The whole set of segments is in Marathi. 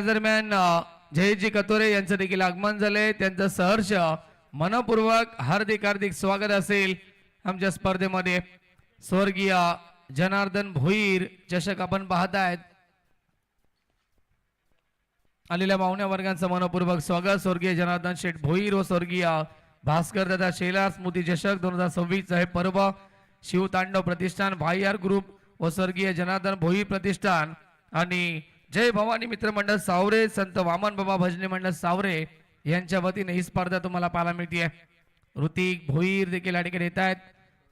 दरम्यान जयजी कतोरे यांचं देखील आगमन झाले, त्यांचं सहर्ष मनपूर्वक हार्दिक हार्दिक स्वागत असेल आमच्या स्पर्धेमध्ये। स्वर्गीय जनार्दन भोईर चषक आपण पाहतायत, आलेल्या पाहुण्या वर्गांचं मनपूर्वक स्वागत। स्वर्गीय जनार्दन शेठ भोईर व स्वर्गीय भास्कर दादा शेलार स्मृती चषक 2026 हे पर्व शिवतांडव प्रतिष्ठान भाईआर ग्रुप व स्वर्गीय जनार्दन भोईर प्रतिष्ठान आणि जय भवानी मित्र मंडळ सावरे, संत वामन बाबा भजनी मंडळ सावरे यांच्या वतीने ही स्पर्धा तुम्हाला पाहायला मिळते। ऋतिक भोईर देखील या ठिकाणी येत आहेत,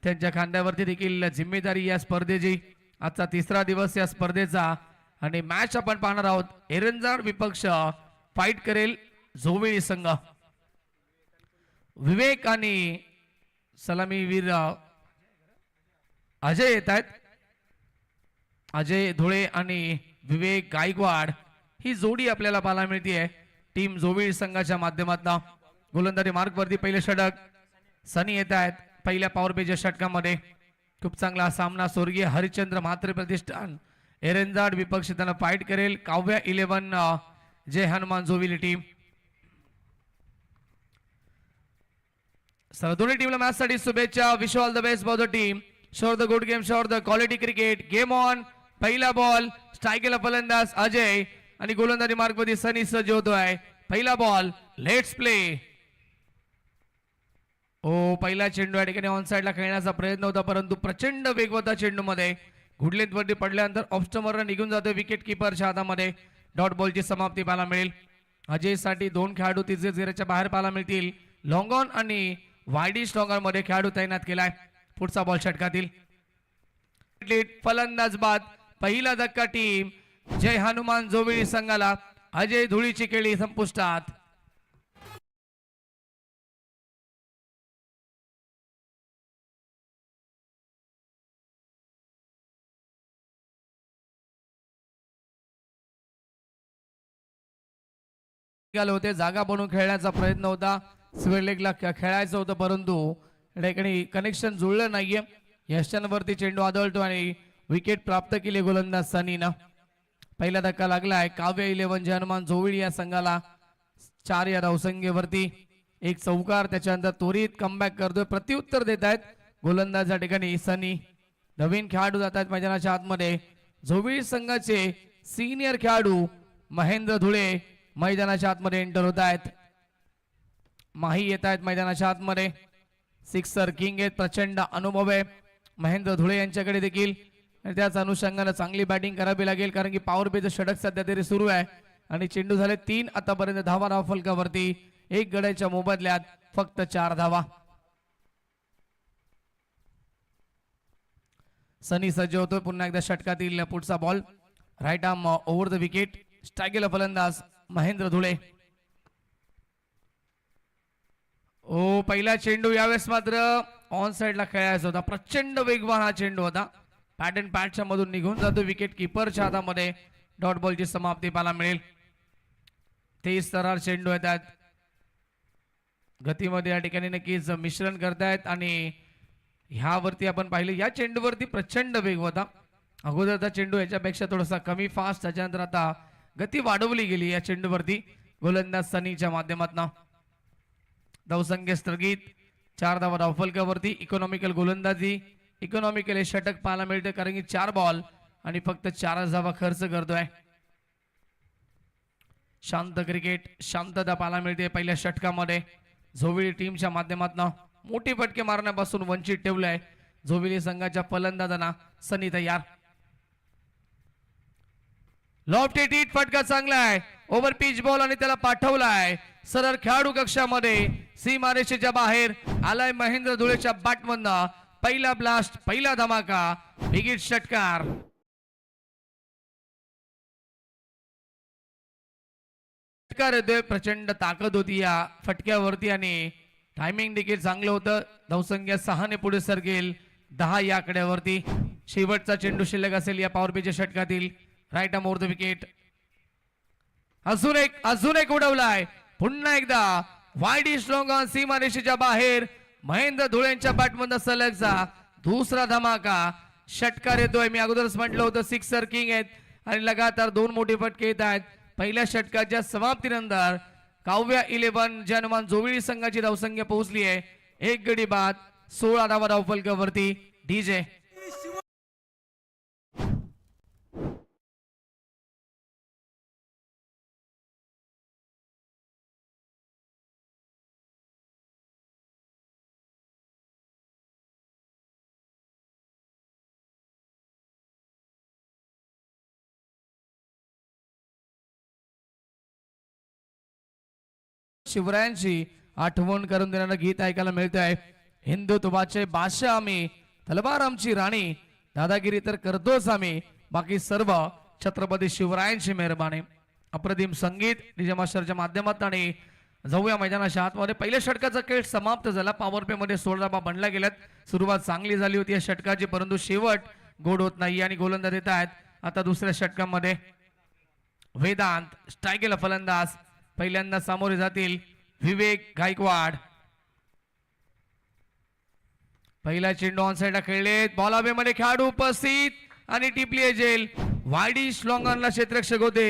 त्यांच्या खांद्यावरती देखील जिम्मेदारी या स्पर्धेची। आजचा तिसरा दिवस या स्पर्धेचा आणि मॅच आपण पाहणार आहोत। एरंजाड विपक्ष फाईट करेल जोवेळी संघ। विवेक आणि सलामीवीर अजय येत आहेत, अजय धुळे आणि विवेक गायकवाड ही जोडी आपल्याला पाहायला मिळते टीम जोवीळ संघाच्या माध्यमातून। गोलंदाजी मार्क वरती पहिले षटक सनी येत आहेत पहिल्या पॉवर प्लेच्या षटकामध्ये। खूप चांगला सामना स्वर्गीय हरिश्चंद्र म्हात्रे प्रतिष्ठान एरंजाड विपक्ष त्यांना फाईट करेल काव्या 11 जय हनुमान जोविली टीम। सर दोन्ही टीमला मॅच साठी शुभेच्छा। Wish all the best for the team, show the good game, show the quality cricket, game on. पहिला बॉल स्ट्राईकला फलंदाज अजय आणि गोलंदाजी मार्ग मध्ये सनी सज्ज होतोय। पहिला बॉल लेट्स प्ले। ओ पहिला चेंडू या ठिकाणी ऑन साइडला खेळण्याचा प्रयत्न होता, परंतु प्रचंड वेगवता चेंडू मध्ये गुडलेत वरती पडल्यानंतर ऑफस्टमर निघून जातो विकेट किपरच्या हातामध्ये। डॉट बॉलची समाप्ती पाहायला मिळेल। अजय साठी दोन खेळाडू तिसऱ्या घेऱ्याच्या बाहेर पाहायला मिळतील। लॉंग ऑन आणि वाईडी स्ट्रॉंगर मध्ये खेळाडू तैनात केलाय। पुढचा बॉल षटकातील फलंदाज बाद। पहिला धक्का टीम जय हनुमान जोविळी संघाला। अजय धुळीची केळी संपुष्टात। होते जागा बनवून खेळण्याचा प्रयत्न होता, स्क्वेअर लेगला खेळायचं होतं, परंतु ठिकाणी कनेक्शन जुळलं नाहीये। यशांवरती चेंडू आदळतो आणि विकेट प्राप्त केली गोलंदाज सनीनं। पहिला धक्का लागलाय काव्य 11 जय हनुमान जोविळी या संघाला 4 या धावसंख्येवरती। एक चौकार, त्याच्यानंतर त्वरित कमबॅक करतोय, प्रत्युत्तर देत आहेत गोलंदाज या ठिकाणी सनी। नवीन खेळाडू जात आहेत मैदानाच्या आतमध्ये। जोविळी संघाचे सिनियर खेळाडू महेंद्र धुळे मैदानाच्या आतमध्ये एंटर होत आहेत। माही येत आहेत मैदानाच्या आतमध्ये। सिक्सर किंग आहेत, प्रचंड अनुभव आहे महेंद्र धुळे यांच्याकडे देखील। त्याच अनुषंगाने चांगली बॅटिंग करावी लागेल, कारण की पॉवर प्लेचं षटक सध्या तरी सुरू आहे आणि चेंडू झाले 3 आतापर्यंत धावा धाव फलकावरती। एक गड्याच्या मोबदल्यात फक्त 4 धावा। सनी सज्ज होतोय पुन्हा एकदा षटकातील पुढचा ball right arm over the wicket. स्ट्राईकला फलंदाज महेंद्र धुळे। ओ पहिला चेंडू यावेळेस मात्र ऑन साइडला खेळायचा होता, प्रचंड वेगवान हा चेंडू होता, पॅट अँड पॅटच्या मधून निघून जातो विकेट किपरच्या हातामध्ये। डॉट बॉलची समाप्ती पाहायला मिळेल। 23 थरार चेंडू येतात, गतीमध्ये या ठिकाणी नक्कीच मिश्रण करतायत आणि ह्यावरती आपण पाहिले या चेंडूवरती प्रचंड वेग होता। अगोदरचा चेंडू याच्यापेक्षा थोडासा कमी फास्ट, त्याच्यानंतर आता गती वाढवली गेली या चेंडूवरती गोलंदाज सनीच्या माध्यमातून। धावसंख्या स्थगित, 4 धावा धावफलकावरती। इकॉनॉमिकल गोलंदाजी, इकॉनॉमिकल हे षटक पाहायला मिळते, कारण की 4 बॉल आणि फक्त 4 धावा खर्च करतोय। शांत क्रिकेट, शांतता पाहायला मिळते पहिल्या षटकामध्ये। जोविळी टीमच्या माध्यमातून मोठी फटके मारण्यापासून वंचित ठेवलंय जोविळी संघाच्या फलंदाजांना। सनी तयार, लॉफ्टेड हिट, फटका चांगला आहे, ओव्हर पिच बॉल आणि त्याला पाठवलाय सरळ खेळाडू कक्षामध्ये। सीमारेषेच्या बाहेर आलाय महेंद्र धुळेच्या बॅटमधनं। पहिला ब्लास्ट, पहिला धमाका, विकेट षटकार। प्रचंड ताकद होती या फटक्यावरती आणि टायमिंग देखील चांगलं होतं। धावसंख्या 6 ने पुढे सरकेल 10 या आकड्यावरती। शेवटचा चेंडू शिल्लक असेल या पॉवर प्लेच्या षटकातील। Right arm over the wicket. अजून एक उडवलाय, पुन्हा एकदा वाईडी स्ट्रॉंग ऑन सीमारेषेच्या बाहेर महेंद्र धुळेंच्या बॅटमधून सलगचा दुसरा धमाका षटकार येतोय। मी अगोदरच म्हटलं होतं सिक्सर किंग आहेत आणि लगातार 2 मोठे फटके येत आहेत। पहिल्या षटकाच्या समाप्तीनंतर काव्या 11 जे हनुमान जोविळी संघाची धावसंख्या पोहोचली आहे 1 गडी बाद 16 धावा धावफलकावरती डीजे शिवरायांची आठवण करून देणारं गीत ऐकायला मिळत आहे. हिंदुत्वाचे बादशाह आम्ही, तलवार आमची राणी, दादागिरी तर करतोच आम्ही, बाकी सर्व छत्रपती शिवरायांची मेहरबानी. अप्रतिम संगीत डीजे मास्टरच्या माध्यमातून आणि जाऊया मैदानाच्या आतमध्ये. पहिल्या षटकाचा खेळ समाप्त झाला. पॉवर प्ले मध्ये 16 धावा बनल्या गेल्यात. सुरुवात चांगली झाली होती या षटकाची, परंतु शेवट गोड होत नाही आणि गोलंदाज येत आहेत. आता दुसऱ्या षटकामध्ये वेदांत स्ट्रायकेला फलंदाज, पहिल्यांदा सामोरे जातील विवेक गायकवाड. पहिला चेंडू ऑन साइडला खेळले, बॉल हवेमध्ये, खेळाडू उपस्थित आणि टिपली झेल. वाईडिश लॉंगॉनला क्षेत्ररक्षक होते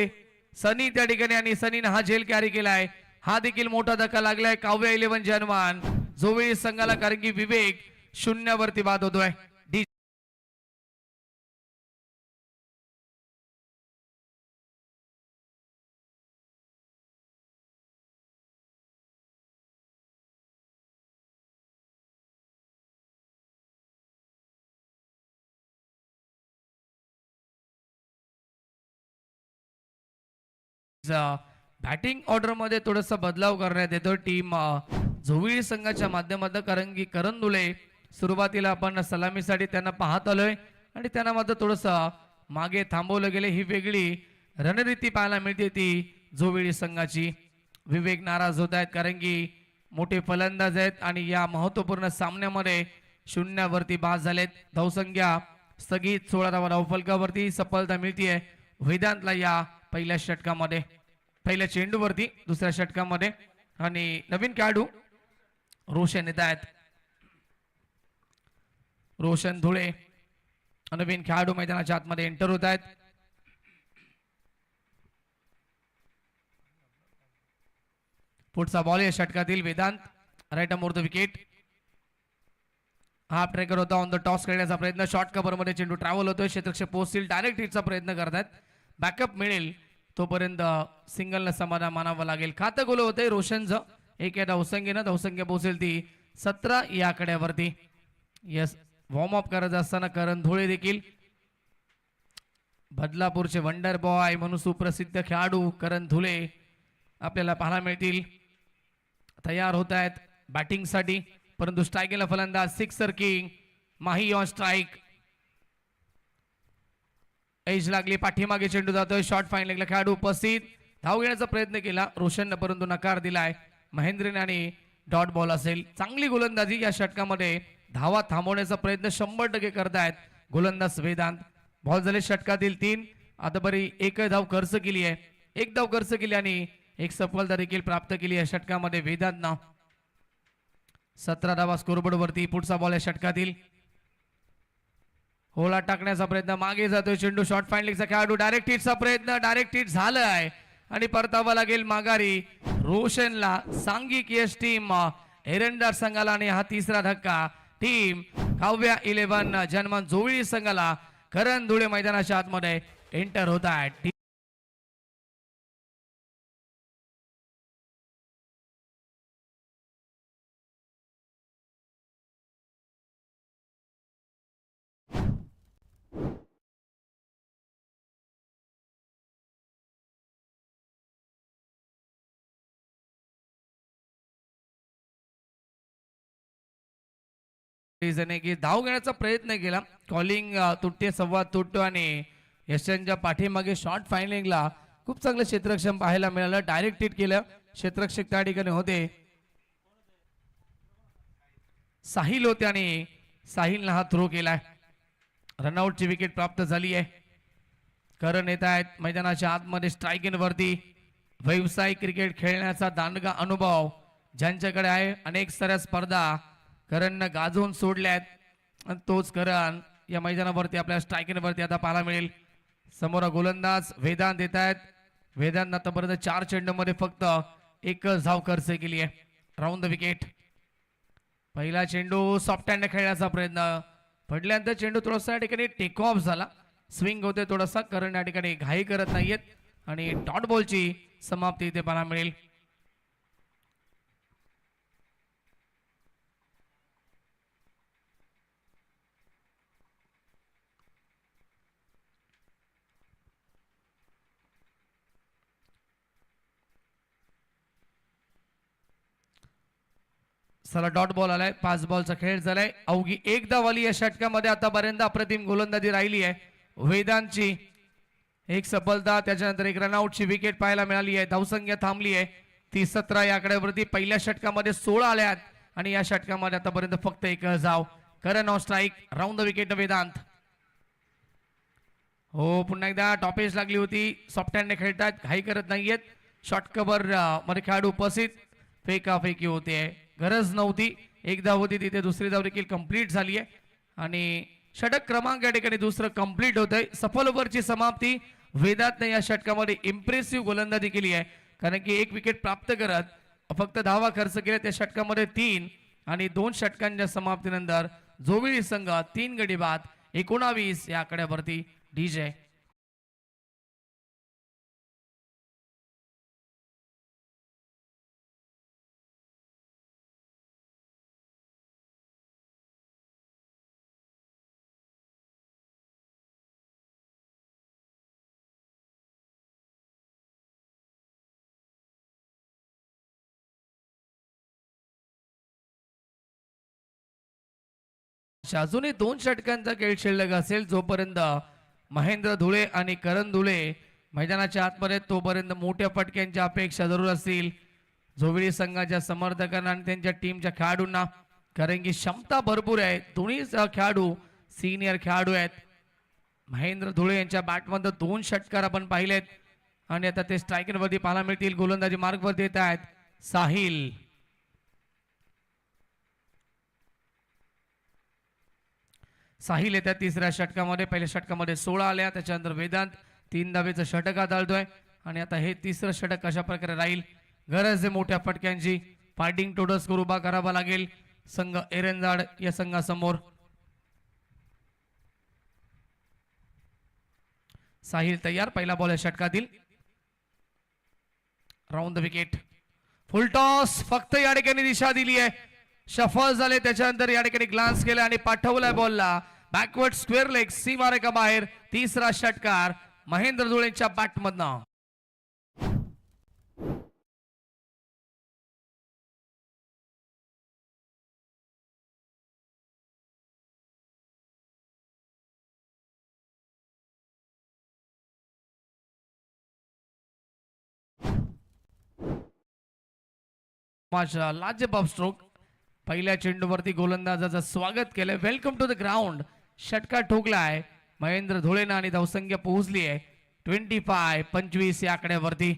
सनी त्या ठिकाणी आणि सनीने हा झेल कॅरी केलाय. हा देखील मोठा धक्का लागलाय काव्या 11 चे हनुमान जोविळी संघाला, कारण की विवेक 0 वरती बाद होतोय. बॅटिंग ऑर्डर मध्ये थोडासा बदलाव करण्यात येतो टीम जोविळी संघाच्या माध्यमातून, कारण की करंदुले सुरुवातीला आपण सलामीसाठी त्यांना पाहत आलोय आणि त्यांना मात्र थोडस मागे थांबवलं गेले. ही वेगळी रणनीती पाहायला मिळते ती जोविळी संघाची. विवेक नाराज होत आहेत कारण की मोठे फलंदाज आहेत आणि या महत्वपूर्ण सामन्यामध्ये 0 वरती बाद झालेत. धावसंख्या स्थगित 16 धावा धावफलकावरती. सफलता मिळतीये वेदांतला या पहिल्या षटकामध्ये, पहिल्या चेंडूवरती दुसऱ्या षटकामध्ये. आणि नवीन खेळाडू रोशन येत आहेत, रोशन धुळे नवीन खेळाडू मैदानाच्या आतमध्ये एंटर होत आहेत. पुढचा बॉल या षटकातील Vedant, right arm over the wicket. Half tracker होता, ऑन द टॉस खेळण्याचा प्रयत्न, शॉर्ट कव्हर मध्ये चेंडू ट्रॅव्हल होतोय, क्षेत्ररक्षक पोहोचतील, डायरेक्ट हिटचा प्रयत्न करतात, बॅकअप मिळेल तोपर्यंत सिंगलला समाधान मानावं लागेल. खातं गोल होतंय रोशनचं, एक या धावसंख्येनं धावसंख्या पोहोचेल ती 17 या आकड्यावरती. यस, वॉर्म अप करत असताना करण धुळे देखील, बदलापूरचे वंडर बॉय म्हणून सुप्रसिद्ध खेळाडू करण धुळे आपल्याला पाहायला मिळतील. तयार होत आहेत बॅटिंग साठी, परंतु स्ट्राईकला फलंदाज sixer king Mahi on strike. Edge लागली, पाठीमागे चेंडू जातोय, शॉर्ट फाईन लेगला खेळाडू उपस्थित, धाव घेण्याचा प्रयत्न केला रोशनने परंतु नकार दिलाय महेंद्रने आणि डॉट बॉल असेल. चांगली गोलंदाजी या षटकामध्ये, धावा थांबवण्याचा प्रयत्न 100% करतायत गोलंदाज वेदांत. बॉल झाले षटकातील 3, आता बरी एक धाव खर्च केली आहे, एक धाव खर्च केली आणि एक सफलता देखील प्राप्त केली या षटकामध्ये वेदांतनं. 17 धावा स्कोरबोर्ड वरती. पुढचा बॉल या षटकातील, होला टाकण्याचा प्रयत्न, मागे जातोय चेंडू, शॉर्ट फाईन लेगचा खेळाडू, डायरेक्ट हिटचा प्रयत्न, डायरेक्ट हिट झालाय आणि परतावा लागेल माघारी रोशनला. सांघिक यश टीम एरंडार संघाला आणि हा तिसरा धक्का टीम काव्या 11 जनमान जोविळी संघाला. करण धुळे मैदानाच्या आतमध्ये एंटर होत आहेत. की धाव घेण्याचा प्रयत्न केला, कॉलिंग तुटते, संवाद तुटतो आणि यशांच्या पाठीमागे शॉर्ट फायनलिंगला खूप चांगलं क्षेत्ररक्षण पाहायला मिळालं. डायरेक्ट हिट केलं, क्षेत्ररक्षक त्या ठिकाणी होते, साहिल होते आणि साहिलने हा थ्रो केलाय. रनआउटची विकेट प्राप्त झाली आहे. करण येत आहेत मैदानाच्या आतमध्ये स्ट्राईक इन वरती. व्यावसायिक क्रिकेट खेळण्याचा दांडगा अनुभव ज्यांच्याकडे आहे, अनेक साऱ्या स्पर्धा करणनं गाजवून सोडल्यात आणि तोच करण या मैदानावरती आपल्या स्ट्राईक इन वरती आता पाहायला मिळेल. समोर गोलंदाज वेदांत येत आहेत, वेदांत आतापर्यंत 4 चेंडूमध्ये फक्त एकच धाव खर्च केली आहे. Round the wicket. पहिला चेंडू सॉफ्ट हँड खेळण्याचा प्रयत्न, पडल्यानंतर चेंडू थोडासा या ठिकाणी टेक ऑफ झाला. स्विंग होते थोडासा, कारण या ठिकाणी घाई करत नाहीयेत आणि डॉट बॉलची समाप्ती इथे पाहायला मिळेल. चला डॉट बॉल आलाय. 5 बॉलचा खेळ झालाय. अवघी एकदा वाली या षटकामध्ये आतापर्यंत अप्रतिम गोलंदाजी राहिली आहे वेदांतची. एक सफलता, त्याच्यानंतर एक रनआउटची विकेट पाहायला मिळाली आहे. धावसंख्या थांबली आहे ती 17 या आकड्यावरती. पहिल्या षटकामध्ये 16 आल्यात आणि या षटकामध्ये आतापर्यंत फक्त एक धाव. Karan on strike. Round the wicket Vedant. हो, पुन्हा एकदा टॉपेज लागली होती. सॉफ्ट हँडने खेळतात, घाई करत नाहीयेत. शॉर्ट कव्हर मध्ये खेळाडू उपस्थित. फेकाफेकी होते, गरज नव्हती. एक धाव होती तिथे, दुसरी धाव देखील कंप्लीट झाली आहे आणि षटक क्रमांक या ठिकाणी दुसरं कंप्लीट होत आहे. सफल ओव्हरची समाप्ती. वेदांतने या षटकामध्ये इम्प्रेसिव्ह गोलंदाजी केली आहे, कारण की एक विकेट प्राप्त करत फक्त धावा खर्च केल्या. त्या षटकामध्ये 3 आणि 2 षटकांच्या समाप्तीनंतर जोविळी संघ 3 गडी बाद 19 या आकड्यावरती डीजे. अजूनही 2 षटकांचा खेळ शिल्लक असेल. जोपर्यंत महेंद्र धुळे आणि करण धुळे मैदानाच्या आतमध्ये, तोपर्यंत मोठ्या फटक्यांच्या अपेक्षा जरूर असतील जोविळी संघाच्या समर्थकांना आणि त्यांच्या टीमच्या खेळाडूंना, कारण की क्षमता भरपूर आहे. दोन्ही खेळाडू सिनियर खेळाडू आहेत. महेंद्र धुळे यांच्या बॅटमध्ये 2 षटकार आपण पाहिलेत आणि आता ते स्ट्रायकरवरती पाहायला मिळतील. गोलंदाजी मार्गवरती येत आहेत साहिल. साहिल येत्या तिसऱ्या षटकामध्ये. पहिल्या षटकामध्ये 16 आल्या, त्याच्यानंतर वेदांत 3 धावेचं षटक आदळतोय आणि आता हे तिसरं षटक कशा प्रकारे राहील. गरज आहे मोठ्या फटक्यांची. फायटिंग टोडस करून उभा करावा लागेल संघ एरंजाड या संघासमोर. साहिल तयार. पहिला बॉल या षटकातील. Round the wicket. Full toss. फक्त या ठिकाणी दिशा दिली आहे, सफल झाले. त्याच्यानंतर या ठिकाणी ग्लान्स केला आणि पाठवलाय बॉलला बॅकवर्ड स्क्वेअर लेग सीमारेखा बाहेर. तिसरा षटकार महेंद्र धुळेंच्या बॅटमधनं. लाजबाब स्ट्रोक. पहिल्या चेंडूवरती गोलंदाजाचं स्वागत केलंय. Welcome to the ground. षटकार ठोकलाय महेंद्र धुळेनं आणि धावसंख्या पोहोचली आहे 25 या आकड्यावरती.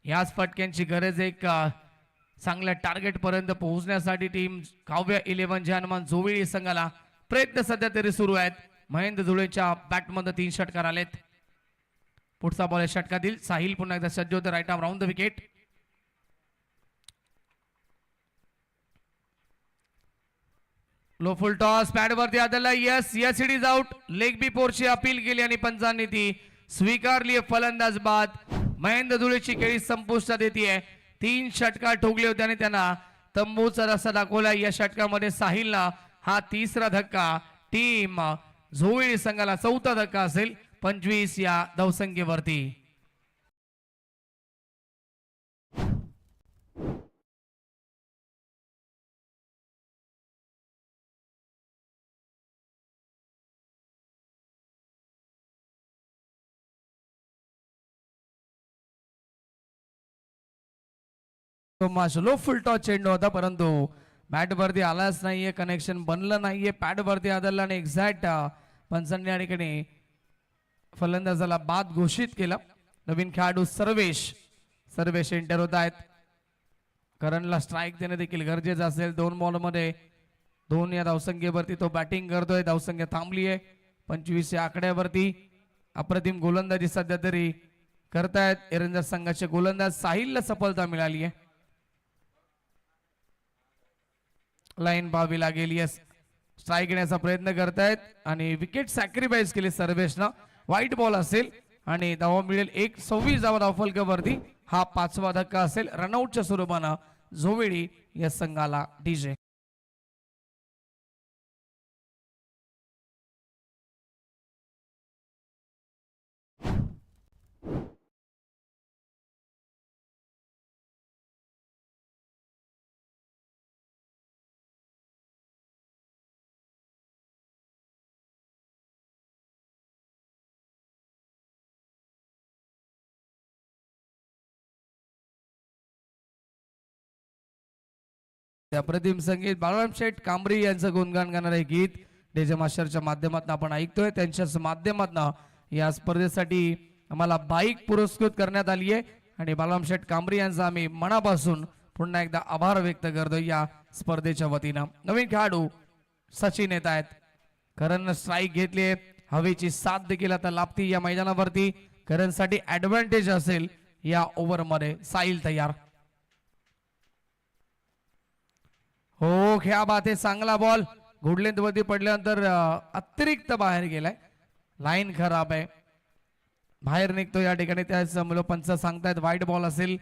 याच फटक्यांची गरज एक चांगल्या टार्गेट पर्यंत पोहोचण्यासाठी टीम काव्य 11 जानमान जोविळी संघाला प्रयत्न सध्या तरी सुरू आहेत. महेंद्र धुळेच्या बॅटमध्ये 3 षटकार आलेत. पुढचा बॉल षटकातील. साहिल पुन्हा एकदा सज्ज होतं. Right arm round the wicket. Low full toss. Pad वरती आदळला. Yes yes it is out. Leg बिफोरची अपील केली आणि पंचांनी ती स्वीकारली. फलंदाज बाद. महेंद्र धुळेची खेळी संपुष्टात येते. 3 षटकार ठोकले होते आणि त्यांना तंबूचा रस्ता दाखवला. या षटकामध्ये साहिलला हा तिसरा धक्का. टीम जोविळी संघाला 4था धक्का असेल 25 या धावसंख्येवरती. लो फुल टॉस चेंडू होता, परंतु बॅट वरती आलाच नाहीये. कनेक्शन बनलं नाहीये. पॅड वरती आदळला आणि एक्झॅक्ट पंचांनी या ठिकाणी फलंदाजाला बाद घोषित केला. नवीन खेळाडू सर्वेश एंटर होत आहेत. करणला स्ट्राईक देणं देखील गरजेचं असेल. 2 बॉल मध्ये 2 या धावसंख्येवरती तो बॅटिंग करतोय. धावसंख्या थांबली आहे 25 या आकड्यावरती. अप्रतिम गोलंदाजी सध्या तरी करतायत एरंजर संघाचे गोलंदाज साहिलला सफलता मिळाली आहे. लाईन पाहावी लागेल. यस, स्ट्राईक घेण्याचा प्रयत्न करतायत आणि विकेट सॅक्रिफाईस केली सर्वेशनं. व्हाईट बॉल असेल आणि धावा मिळेल 1-26 धावा धावफलकावरती. हा 5वा धक्का असेल. रनआउटच्या स्वरूपानं झोवेडी या संघाला डीजे. अप्रतिम संगीत बाळराम शेठ कांबरी यांचं गुणगान गाणारे गीत डीजे मास्टरच्या माध्यमातून आपण ऐकतोय. त्यांच्याच माध्यमातून या स्पर्धेसाठी आम्हाला बाईक पुरस्कृत करण्यात आली आहे आणि बाळराम शेठ कांबरी यांचा आम्ही मनापासून पुन्हा एकदा आभार व्यक्त करतो या स्पर्धेच्या वतीनं. नवीन खेळाडू सचिन येत आहेत. करण स्ट्राईक घेतली, हवेची साथ देखील आता लाभती या मैदानावरती. करणसाठी ऍडव्हान्टेज असेल या ओव्हरमध्ये. साहिल तयार. हो, क्या बात आहे. चांगला बॉल गुडलेंथ वरती पडल्यानंतर अतिरिक्त बाहेर गेलाय. लाईन खराब आहे, बाहेर निघतो या ठिकाणी. त्याच पंच सांगतायत व्हाईट बॉल असेल.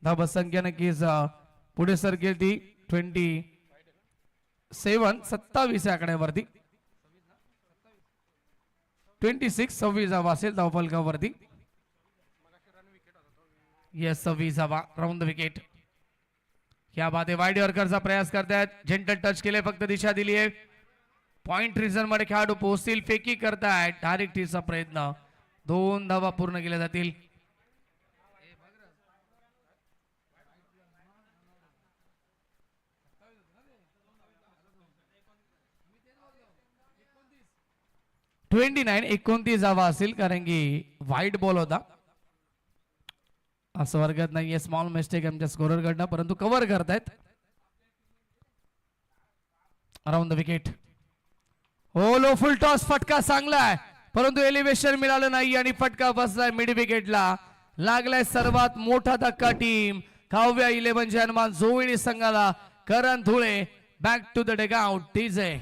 धावसंख्या नक्कीच पुढे सरकेल ती 27 या आकड्यावरती. 26 धावा असेल धावफलकावरती. येस, 26 धावा. Round the wicket. क्या बात आहे. वाईड यॉर्करचा प्रयास करतायत. जेंटल टच केले, फक्त दिशा दिली आहे. पॉइंट रिझन मध्ये खेळाडू पोहोचतील. फेकी करतायत. डायरेक्ट टीचा प्रयत्न. 2 धावा पूर्ण केल्या जातील. $29 29 धावा असेल कारण की व्हाईट बॉल होता. असं वर्गात नाहीये. स्मॉल मिस्टेक आमच्या स्कोरर कडनं, परंतु कव्हर करतायत. Around the wicket. हो, लो फुल टॉस. फटका चांगला आहे परंतु एलिव्हेशन मिळालं नाही आणि फटका बसलाय मिड विकेटला. लागलाय सर्वात मोठा धक्का टीम काव्या 11 जनमान जोविडी संघाला. Karan Dhule back to the dugout. DJ.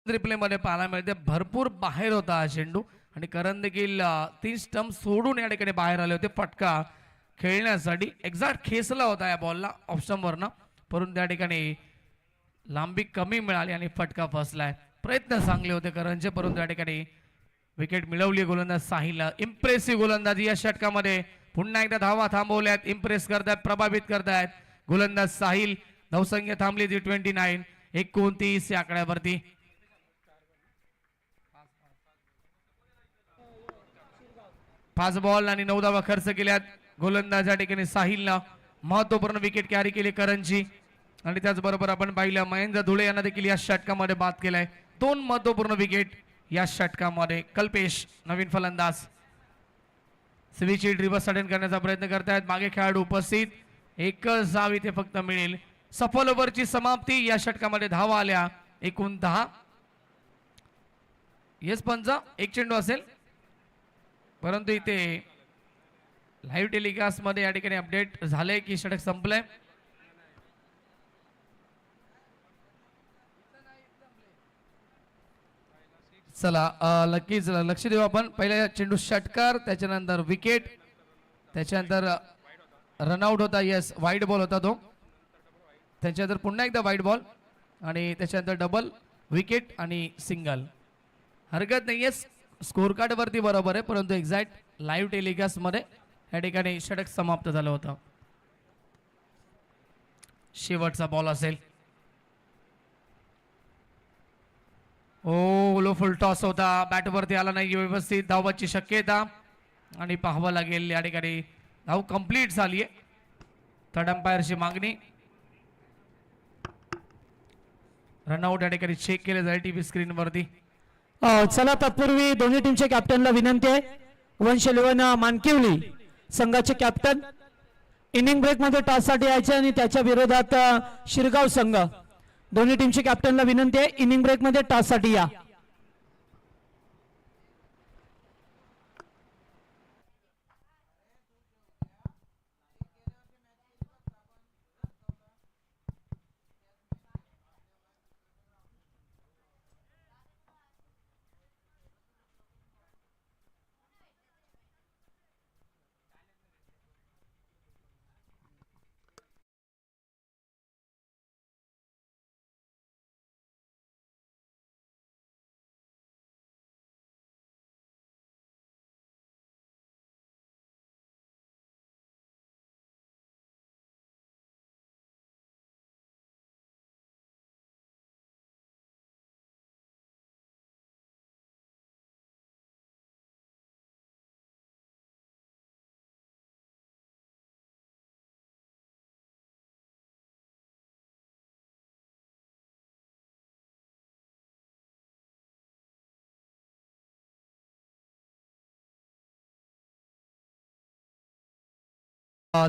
Replay मध्ये पाहायला मिळते भरपूर बाहेर होता हा चेंडू आणि करण देखील 3 स्टंप सोडून या ठिकाणी बाहेर आले होते. फटका खेळण्यासाठी एक्झॅक्ट खेचला होता या बॉलला ऑप्शन वरनं, परंतु त्या ठिकाणी लांबी कमी मिळाली आणि फटका फसलाय. प्रयत्न चांगले होते करणचे परंतु या ठिकाणी विकेट मिळवली. गोलंदाज साहिल इम्प्रेसिव्ह गोलंदाजी या षटकामध्ये. पुन्हा एकदा धावा थांबवल्यात. इम्प्रेस करतायत, प्रभावित करतायत गोलंदाज साहिल. धावसंख्या थांबली ती 29 29 या आकड्यावरती. 5 बॉल आणि 9 धावा खर्च केल्यात. गोलंदाज या ठिकाणी साहिलनं महत्वपूर्ण विकेट कॅरी केली करणची आणि त्याचबरोबर आपण पाहिलं महेंद्र धुळे यांना देखील या षटकामध्ये बाद केलाय. 2 महत्वपूर्ण विकेट या षटकामध्ये. कल्पेश नवीन फलंदाज. स्विच रिव्हर्स अटेंड करण्याचा प्रयत्न करतायत. मागे खेळाडू उपस्थित. एकच धाव इथे फक्त मिळेल. सफल ओव्हरची समाप्ती. या षटकामध्ये धावा आल्या 10. येस पंच, एक चेंडू असेल परंतु इथे लाईव्ह टेलिकास्ट मध्ये या ठिकाणी अपडेट झाले की षटक संपलंय. चला नक्कीच लक्ष देऊ आपण. पहिल्या चेंडू षटकार, त्याच्यानंतर विकेट, त्याच्यानंतर रनआउट होता. येस, वाईड बॉल होता तो. त्याच्यानंतर पुन्हा एकदा वाईड बॉल आणि त्याच्यानंतर डबल विकेट आणि सिंगल. हरकत नाहीये. स्कोर कार्ड वरती बरोबर आहे परंतु एक्झॅक्ट लाईव्ह टेलिकास्ट मध्ये या ठिकाणी षटक समाप्त झालं होतं. शेवटचा बॉल असेल. ओ, लो फुल टॉस होता. बॅट वरती आला नाही व्यवस्थित. धावाची शक्यता आणि पाहावं लागेल या ठिकाणी धाव कंप्लीट झाली आहे. थर्ड अंपायरची मागणी. रनआउट या ठिकाणी चेक केले जाईल टीव्ही स्क्रीन वरती. चला तत्पूर्वी दोन्ही टीमच्या कॅप्टनला विनंती आहे वंश इलेव्हन मानकिवली संघाचे कॅप्टन इनिंग ब्रेक मध्ये टॉस साठी यायचे आणि त्याच्या विरोधात शिरगाव संघ दोन्ही टीमच्या कॅप्टनला विनंती आहे इनिंग ब्रेक मध्ये टॉस साठी या.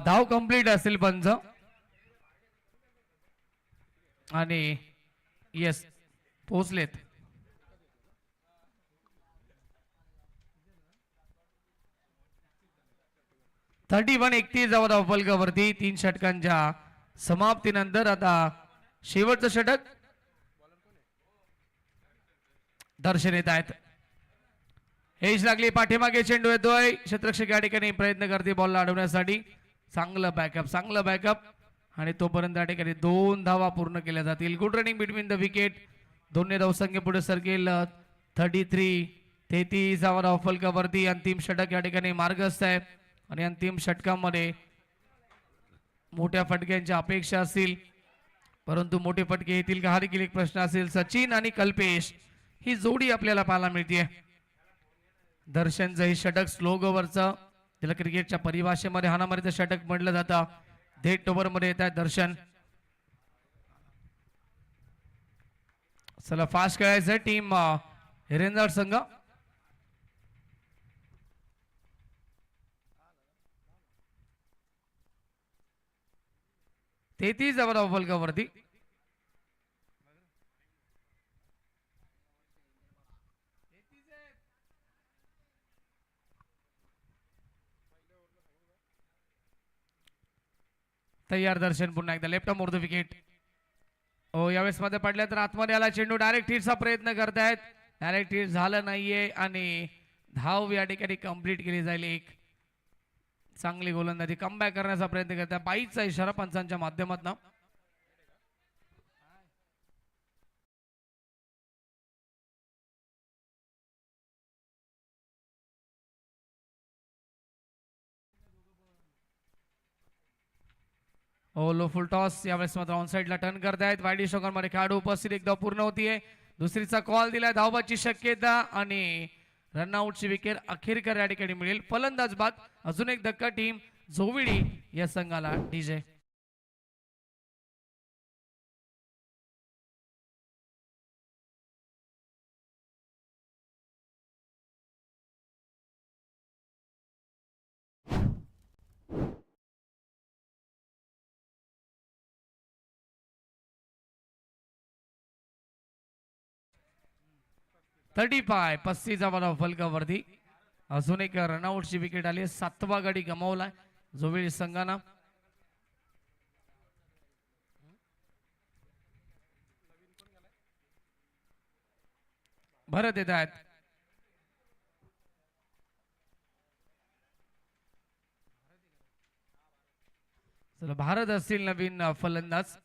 धाव कंप्लीट असेल पंच आणि येस पोहोचलेत. थर्टी 31 धावा फलकावरती 3 षटकांच्या समाप्तीनंतर आता शेवटचं षटक दर्शन येत आहेत. हेच लागली पाठीमागे चेंडू येतोय क्षेत्ररक्षक या ठिकाणी प्रयत्न करते बॉलला अडवण्यासाठी. चांगलं बॅकअप आणि तोपर्यंत या ठिकाणी 2 धावा पूर्ण केल्या जातील. Good running between the wicket. दोन्ही धावसंख्या पुढे सरकेल 33 धावा धाव फलकावरती. अंतिम षटक या ठिकाणी मार्गस्थ आहे आणि अंतिम षटकामध्ये मोठ्या फटक्यांच्या अपेक्षा असतील परंतु मोठे फटके येतील का हा देखील एक प्रश्न असेल. सचिन आणि कल्पेश ही जोडी आपल्याला पाहायला मिळते. दर्शनचं हे षटक स्लो ओव्हरचं त्याला क्रिकेटच्या परिभाषेमध्ये हाणामारीचं षटक म्हटलं जातं. डेट ओव्हर मध्ये येत आहे दर्शन. चला फास्ट खेळायचं टीम हिरेंद्र संघ. तेहतीस धावा फलकावरती. तयार दर्शन पुन्हा एकदा लेफ्ट मोर द विकेट. हो यावेळेस मध्ये पडल्या तर आतमध्ये आला चेंडू. डायरेक्ट हिटचा प्रयत्न करतायत. डायरेक्ट हिट झालं नाहीये आणि धाव या ठिकाणी कंप्लीट केली जाईल. एक चांगली गोलंदाजी कमबॅक करण्याचा प्रयत्न करतात. 22चा इशारा पंचांच्या माध्यमातून. हो लो फुल टॉस यावेळेस मात्र ऑन साइडला टर्न करतायत. वाईड मध्ये खेळाडू उपस्थित एकदा पूर्ण होतीये. दुसरीचा कॉल दिलाय धावबाची शक्यता आणि रनआउटची विकेट अखेरकर या ठिकाणी मिळेल. फलंदाज बाद. अजून एक धक्का टीम जोविडी या संघाला डीजे. थर्टी 35 धावा फलकावरती. अजून एक रनआउटची विकेट आली. 7वा गडी गमावलाय जोविडी संघानं. भरत येत आहेत. चला भारत असतील नवीन फलंदाज.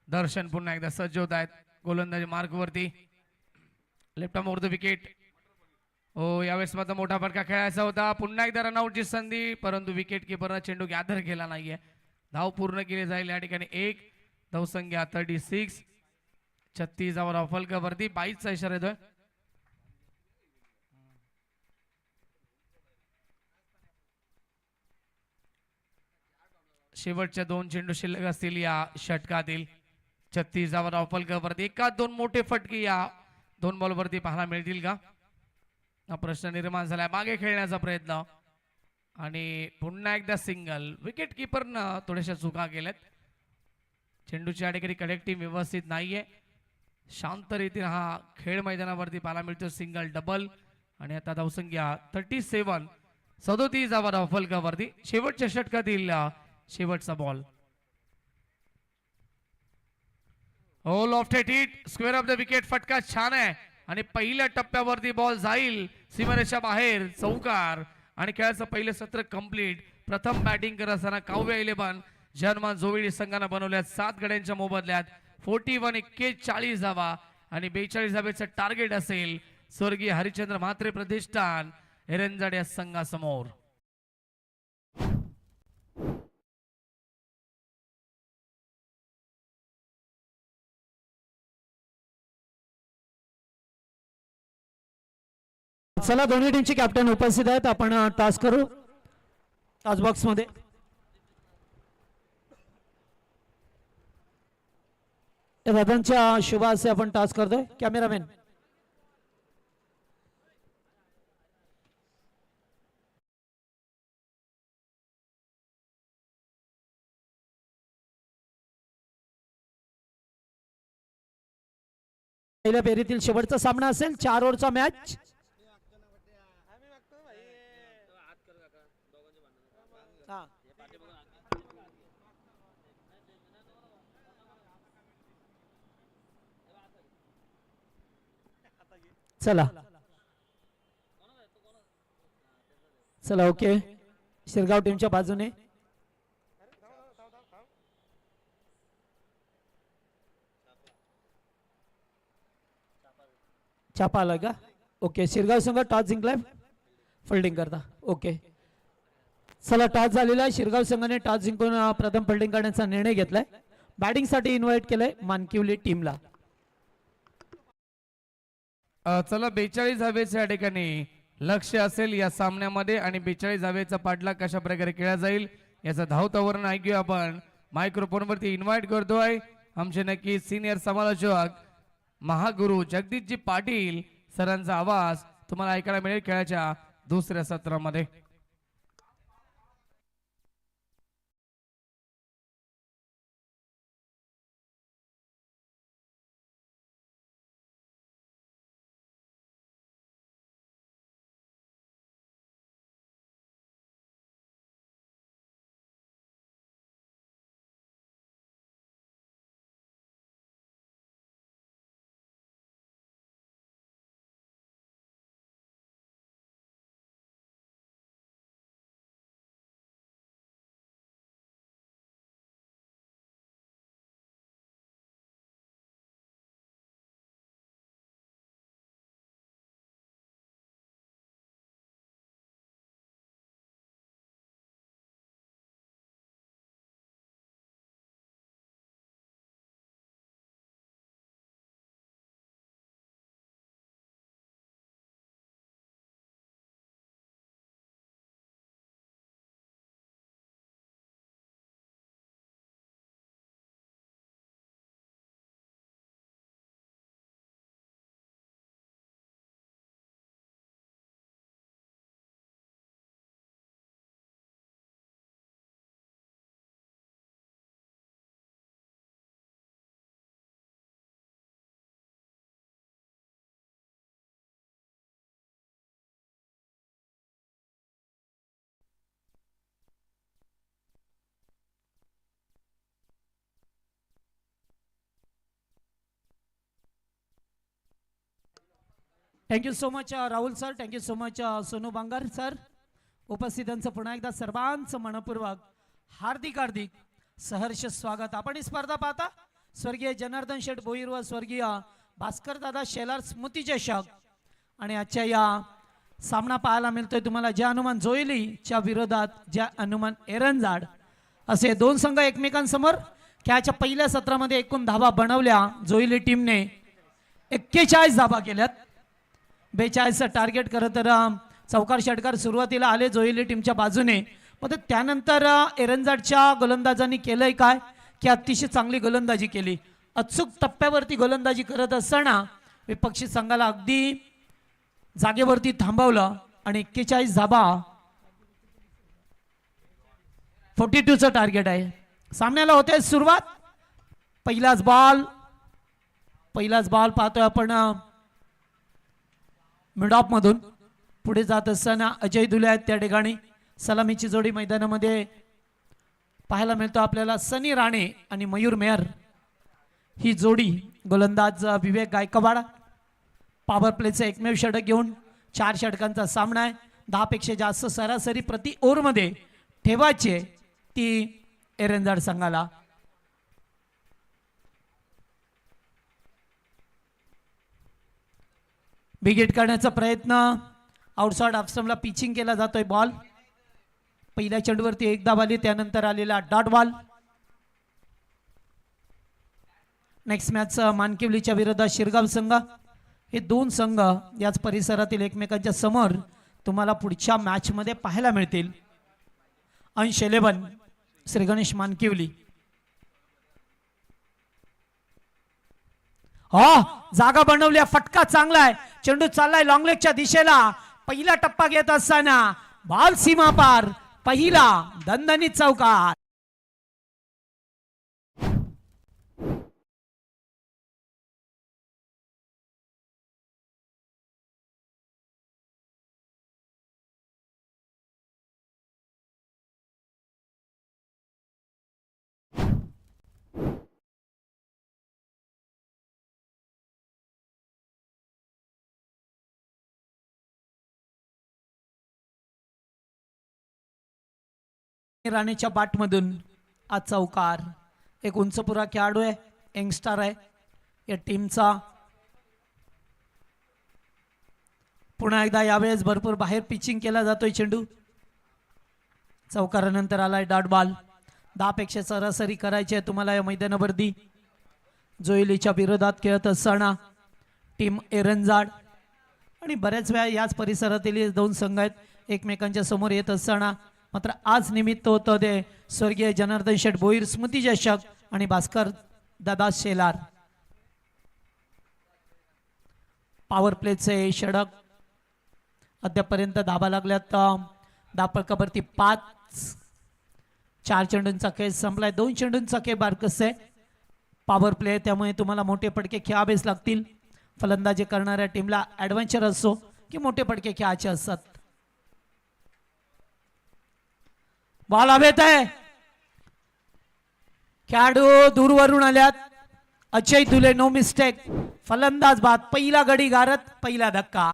दर्शन पुन्हा एकदा सज्ज होत आहेत गोलंदाजी मार्कवरती. Left arm over the wicket. हो यावेळेस माझा मोठा फटका खेळायचा होता. पुन्हा एकदा रनआउटची संधी परंतु विकेट किपरने चेंडू गॅदर केला नाहीये. धाव पूर्ण केली जाईल या ठिकाणी. एक धावसंख्या 36. 36 धावा फलकावरती. 22चा इशारा येतोय. शेवटच्या 2 चेंडू शिल्लक असतील या षटकातील. 36 धावा फलकावरती. एका 2 मोठे फटके या 2 बॉलवरती पाहायला मिळतील का. हा प्रश्न निर्माण झालाय. मागे खेळण्याचा प्रयत्न आणि पुन्हा एकदा सिंगल. विकेट किपरनं थोड्याशा चुका केल्यात. चेंडूची अडकरी कनेक्टिंग व्यवस्थित नाहीये. शांत रीतीने हा खेळ मैदानावरती पाहायला मिळतो. सिंगल डबल आणि आता धावसंख्या 37 धावा फलकावरती. शेवटच्या षटकातील शेवटचा ball. All of hit square of the wicket. फटका छान आहे आणि पहिल्या टप्प्यावरती बॉल जाईल सीमारेषा बाहेर. चौकार आणि खेळाचं पहिलं सत्र कंप्लीट. प्रथम बॅटिंग करत असताना काव्य 11 जर्मन जोविडी संघानं बनवल्यात 7 गड्यांच्या मोबदल्यात 41 धावा आणि 42 धावेचं टार्गेट असेल स्वर्गीय हरिश्चंद्र म्हात्रे प्रतिष्ठान एरंजाड या संघासमोर. चला दोन्ही टीमचे कॅप्टन उपस्थित आहेत. आपण टॉस करू. टॉस बॉक्स मध्ये दादांच्या शुभ हस्ते आपण टॉस करतोय. कॅमेरामॅन पहिल्या फेरीतील शेवटचा सामना असेल. 4 ओव्हरचा मॅच. चला चला ओके. शिरगाव टीमच्या बाजूने छापा आला का? ओके. शिरगाव संघ टॉस जिंकलाय. फिल्डिंग करता. ओके. चला टॉस झालेला आहे. शिरगाव संघाने टॉस जिंकून प्रथम फिल्डिंग करण्याचा निर्णय घेतलाय. बॅटिंग साठी इन्व्हाइट केलंय मानकिवली टीमला. चला 42 धावेच्या या ठिकाणी लक्ष असेल या सामन्यामध्ये आणि 42 धावेचा पाठलाग कशा प्रकारे केला जाईल याचा धावतावरून ऐकूया आपण. मायक्रोफोनवरती इन्व्हाइट करतोय आमचे नक्की सिनियर समालोचक महागुरु जगदीशजी पाटील सरांचा आवाज तुम्हाला ऐकायला मिळेल खेळाच्या दुसऱ्या सत्रामध्ये. Thank you so much Rahul sir. Thank you so much Sonu Bangar sir. उपस्थितांचं पुन्हा एकदा सर्वांचं मनपूर्वक हार्दिक हार्दिक सहर्ष स्वागत. आपण ही स्पर्धा पाहता स्वर्गीय जनार्दन शेठ भोईर व स्वर्गीय भास्कर दादा शेलार स्मृती चषक आणि आजच्या या सामना पाहायला मिळतोय तुम्हाला ज्या हनुमान जोईलीच्या विरोधात ज्या हनुमान एरंजाड असे दोन संघ एकमेकांसमोर. खेळाच्या पहिल्या सत्रामध्ये एकूण धावा बनवल्या जोईली टीमने 41 धावा केल्यात. 42 टार्गेट करत तर चौकार षटकार सुरुवातीला आले जोईली टीमच्या बाजूने. पण त्यानंतर एरंजाडच्या गोलंदाजांनी केलंय काय की अतिशय चांगली गोलंदाजी केली. अचूक टप्प्यावरती गोलंदाजी करत असताना विपक्षी संघाला अगदी जागेवरती थांबवलं आणि 41 धाबा 42चं टार्गेट आहे. सामन्याला होते सुरुवात. पहिलाच बॉल पाहतोय आपण मिड ऑफ मधून पुढे जात असताना अजय दुले आहेत त्या ठिकाणी. सलामीची जोडी मैदानामध्ये पाहायला मिळतो आपल्याला. सनी राणे आणि मयूर मेहर ही जोडी. गोलंदाज विवेक गायकवाड. पॉवर प्लेचं एकमेव षटक घेऊन 4 षटकांचा सामना आहे. 10 पेक्षा जास्त सरासरी प्रति ओव्हरमध्ये ठेवायची ती एरंजाड संघाला. विकेट काढण्याचा प्रयत्न. आउटसाइड ऑफ पिचिंग केला जातोय बॉल. पहिल्या चेंडूवरती एक धाव आली, त्यानंतर आलेला डॉट बॉल. नेक्स्ट मॅच मानकिवलीच्या विरोधात शिरगाव संघ. हे दोन संघ याच परिसरातील एकमेकांच्या समोर तुम्हाला पुढच्या मॅच मध्ये पाहायला मिळतील. अंश 11 श्री गणेश मानकिवली. जागा बनवल्या. फटका चांगला आहे. चेंडू चाललाय लॉंग लेगच्या दिशेला. पहिला टप्पा घेत असताना बॉल सीमा पार. पहिला दणदणीत चौकार. राणेच्या बाटमधून आज चौकार. एक उंचपुरा खेळाडू आहे, यंगस्टर आहे या टीमचा. पुन्हा एकदा यावेळेस भरपूर बाहेर पिचिंग केला जातोय चेंडू. चौकारानंतर आलाय डॉट बॉल. 10 पेक्षा सरासरी करायची आहे तुम्हाला या मैदानावरती. जोईलीच्या विरोधात खेळत असताना टीम एरंजाड. आणि बऱ्याच वेळा याच परिसरातील दोन संघ आहेत एकमेकांच्या समोर येत असताना. मात्र आज निमित्त होतं ते स्वर्गीय जनार्दन शेठ भोईर स्मृती चषक आणि भास्कर दादा शेलार. पॉवर प्लेचे षटक. अद्यापर्यंत धाबा लागल्यात धापळकावरती 5. 4 चेंडूंचा खेळ संपलाय. 2 चेंडूंचा खेळ बारकस आहे. पॉवर प्ले त्यामुळे तुम्हाला मोठे पडके खेळावेच लागतील. फलंदाजी करणाऱ्या टीमला ऍडव्हेंचर असो की मोठे पडके खेळायचे असतात. बॉल हवेत आहे. खेळाडू दूरवरून आल्यात. Ajay Dhule no mistake. फलंदाज बाद. पहिला गडी गारत. पहिला धक्का.